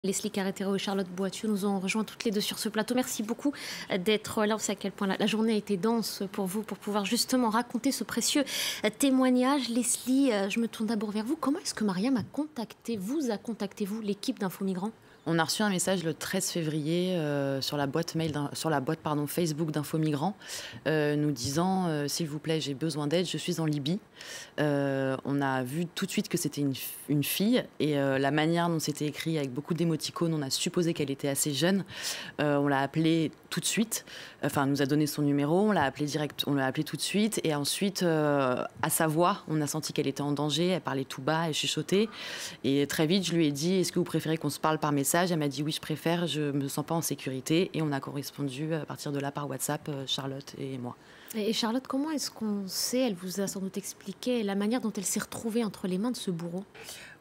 Leslie Carretero et Charlotte Boissieu nous ont rejoint toutes les deux sur ce plateau. Merci beaucoup d'être là. On sait à quel point la journée a été dense pour vous, pour pouvoir justement raconter ce précieux témoignage. Leslie, je me tourne d'abord vers vous. Comment est-ce que Mariam vous a contacté, vous, l'équipe d'Info Migrants? On a reçu un message le 13 février sur la boîte Facebook d'Info Migrants nous disant s'il vous plaît, j'ai besoin d'aide, je suis en Libye. On a vu tout de suite que c'était une fille et la manière dont c'était écrit avec beaucoup d'émoticônes, on a supposé qu'elle était assez jeune. On l'a appelée tout de suite, enfin, elle nous a donné son numéro, on l'a appelée tout de suite et ensuite, à sa voix, on a senti qu'elle était en danger, elle parlait tout bas, elle chuchotait et très vite, je lui ai dit, est-ce que vous préférez qu'on se parle par message? Elle m'a dit oui, je préfère, je me sens pas en sécurité et on a correspondu à partir de là par WhatsApp, Charlotte et moi. Et Charlotte, comment est-ce qu'on sait, elle vous a sans doute expliqué, la manière dont elle s'est retrouvée entre les mains de ce bourreau?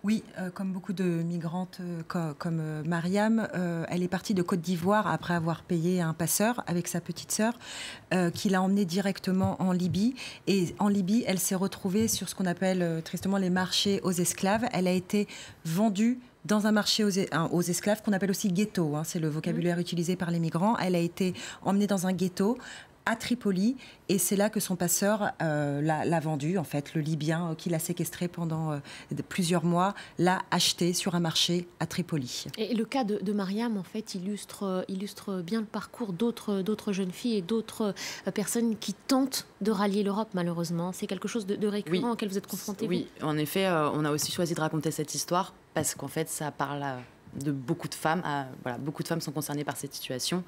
Oui, comme beaucoup de migrantes comme Mariam, elle est partie de Côte d'Ivoire après avoir payé un passeur avec sa petite sœur qui l'a emmenée directement en Libye. Et en Libye, elle s'est retrouvée sur ce qu'on appelle tristement les marchés aux esclaves. Elle a été vendue dans un marché aux esclaves qu'on appelle aussi ghetto. C'est le vocabulaire utilisé par les migrants. Elle a été emmenée dans un ghetto à Tripoli, et c'est là que son passeur l'a vendu, en fait, le Libyen qui l'a séquestré pendant plusieurs mois, l'a acheté sur un marché à Tripoli. Et le cas de Mariam, en fait, illustre bien le parcours d'autres jeunes filles et d'autres personnes qui tentent de rallier l'Europe, malheureusement. C'est quelque chose de récurrent auquel vous êtes confrontés. Oui, en effet, on a aussi choisi de raconter cette histoire parce qu'en fait, ça parle de beaucoup de femmes. Beaucoup de femmes sont concernées par cette situation.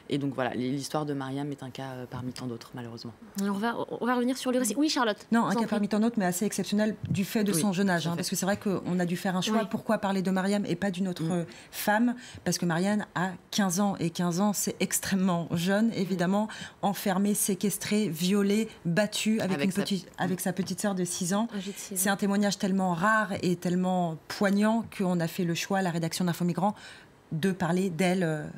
Et donc voilà, l'histoire de Mariam est un cas parmi tant d'autres, malheureusement. Alors on va revenir sur le récit. Oui, Charlotte. Non, un cas parmi tant d'autres, mais assez exceptionnel du fait de son jeune âge. Parce que c'est vrai qu'on a dû faire un choix. Oui. Pourquoi parler de Mariam et pas d'une autre femme? Parce que Mariam a 15 ans. Et 15 ans, c'est extrêmement jeune, évidemment. Enfermée, séquestrée, violée, battue avec sa petite sœur de 6 ans. C'est un témoignage tellement rare et tellement poignant qu'on a fait le choix, la rédaction d'Info Migrants, de parler d'elle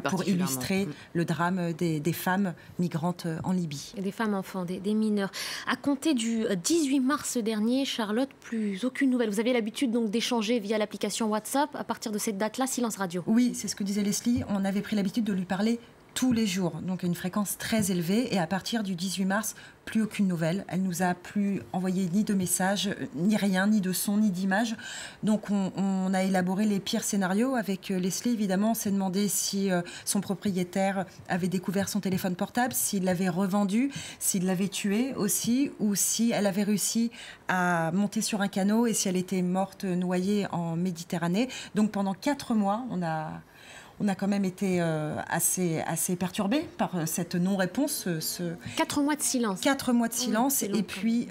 pour illustrer le drame des femmes migrantes en Libye. Et des femmes enfants, des mineurs. À compter du 18 mars dernier, Charlotte, plus aucune nouvelle. Vous avez l'habitude donc d'échanger via l'application WhatsApp. À partir de cette date-là, silence radio. Oui, c'est ce que disait Leslie. On avait pris l'habitude de lui parler tous les jours, donc une fréquence très élevée. Et à partir du 18 mars, plus aucune nouvelle. Elle nous a plus envoyé ni de messages, ni rien, ni de son, ni d'image. Donc on a élaboré les pires scénarios. Avec Leslie, évidemment, on s'est demandé si son propriétaire avait découvert son téléphone portable, s'il l'avait revendu, s'il l'avait tué aussi, ou si elle avait réussi à monter sur un canot et si elle était morte noyée en Méditerranée. Donc pendant 4 mois, on a quand même été assez perturbés par cette non-réponse. 4 mois de silence. 4 mois de silence. Et puis,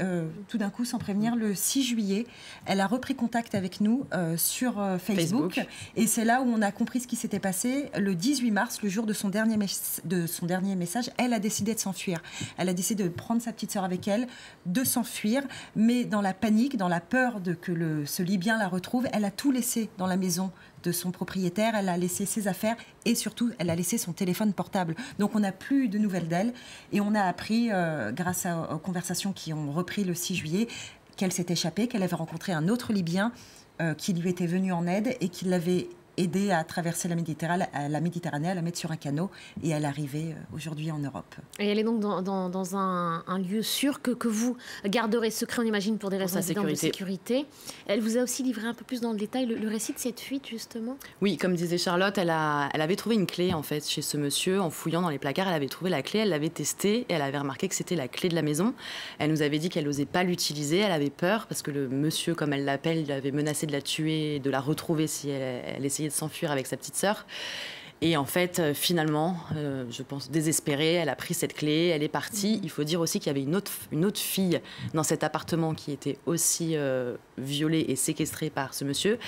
tout d'un coup, sans prévenir, le 6 juillet, elle a repris contact avec nous sur Facebook. Et c'est là où on a compris ce qui s'était passé. Le 18 mars, le jour de son dernier message, elle a décidé de s'enfuir. Elle a décidé de prendre sa petite sœur avec elle, de s'enfuir. Mais dans la panique, dans la peur que ce Libyen la retrouve, elle a tout laissé dans la maison de son propriétaire, elle a laissé ses affaires et surtout, elle a laissé son téléphone portable. Donc, on n'a plus de nouvelles d'elle et on a appris, grâce aux conversations qui ont repris le 6 juillet, qu'elle s'est échappée, qu'elle avait rencontré un autre Libyen qui lui était venu en aide et qui l'avait aidée à traverser la Méditerranée, à la mettre sur un canot et à l'arrivée aujourd'hui en Europe. Et elle est donc dans un lieu sûr que vous garderez secret, on imagine, pour des raisons de sécurité. Elle vous a aussi livré un peu plus dans le détail le récit de cette fuite, justement? Oui, comme disait Charlotte, elle avait trouvé une clé, en fait, chez ce monsieur. En fouillant dans les placards, elle avait trouvé la clé, elle l'avait testée et elle avait remarqué que c'était la clé de la maison. Elle nous avait dit qu'elle n'osait pas l'utiliser, elle avait peur parce que le monsieur, comme elle l'appelle, il avait menacé de la tuer et de la retrouver si elle essayait de s'enfuir avec sa petite sœur. Et en fait, finalement, je pense désespérée, elle a pris cette clé, elle est partie. Il faut dire aussi qu'il y avait une autre fille dans cet appartement qui était aussi violée et séquestrée par ce monsieur.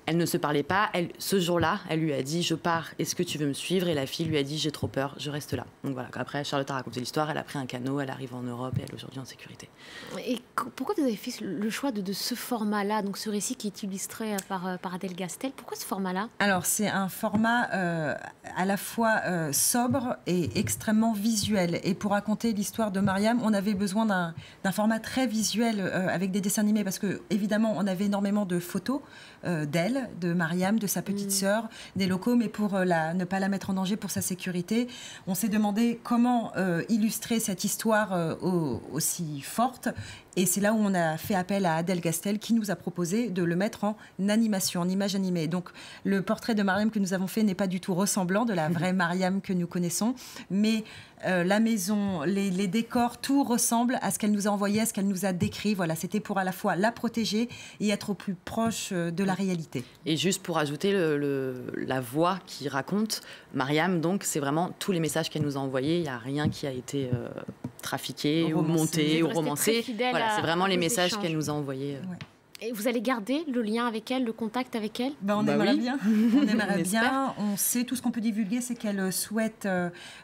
Elle ne se parlait pas. Ce jour-là, elle lui a dit « Je pars, est-ce que tu veux me suivre ?» Et la fille lui a dit « J'ai trop peur, je reste là. » Donc voilà, après Charlotte a raconté l'histoire, elle a pris un canot, elle arrive en Europe et elle est aujourd'hui en sécurité. Et pourquoi vous avez fait le choix de ce format-là, donc ce récit qui est illustré par Adèle Gastel? Pourquoi ce format-là? Alors c'est un format à la fois sobre et extrêmement visuel. Et pour raconter l'histoire de Mariam, on avait besoin d'un format très visuel avec des dessins animés, parce que évidemment, on avait énormément de photos d'elle, de Mariam, de sa petite sœur, des locaux, mais pour ne pas la mettre en danger pour sa sécurité, on s'est demandé comment illustrer cette histoire aussi forte. Et c'est là où on a fait appel à Adèle Gastel, qui nous a proposé de le mettre en animation, en image animée. Donc, le portrait de Mariam que nous avons fait n'est pas du tout ressemblant de la vraie Mariam que nous connaissons, mais la maison, les décors, tout ressemble à ce qu'elle nous a envoyé, à ce qu'elle nous a décrit. Voilà, c'était pour à la fois la protéger et être au plus proche de la réalité. Et juste pour ajouter la voix qui raconte, Mariam, donc, c'est vraiment tous les messages qu'elle nous a envoyés. Il n'y a rien qui a été trafiqué ou monté ou romancé. Voilà, c'est vraiment les messages qu'elle nous a envoyés. Ouais. Et vous allez garder le lien avec elle, le contact avec elle? On aimerait bien. On aimerait bien. On sait, tout ce qu'on peut divulguer, c'est qu'elle souhaite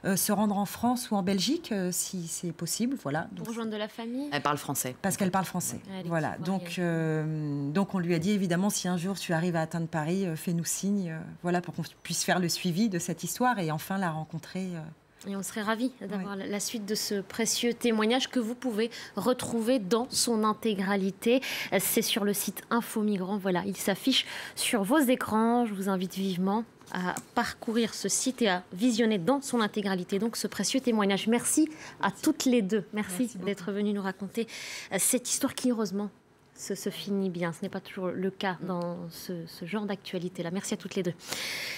se rendre en France ou en Belgique, si c'est possible. Voilà. Pour rejoindre de la famille? Elle parle français. Parce qu'elle parle français. Voilà. Donc, on lui a dit, évidemment, si un jour tu arrives à atteindre Paris, fais-nous signe, voilà, pour qu'on puisse faire le suivi de cette histoire et enfin la rencontrer. Et on serait ravis d'avoir la suite de ce précieux témoignage que vous pouvez retrouver dans son intégralité. C'est sur le site Info Migrants. Voilà, il s'affiche sur vos écrans. Je vous invite vivement à parcourir ce site et à visionner dans son intégralité donc ce précieux témoignage. Merci à toutes les deux. Merci d'être venues nous raconter cette histoire qui, heureusement, se finit bien. Ce n'est pas toujours le cas dans ce genre d'actualité-là. Merci à toutes les deux.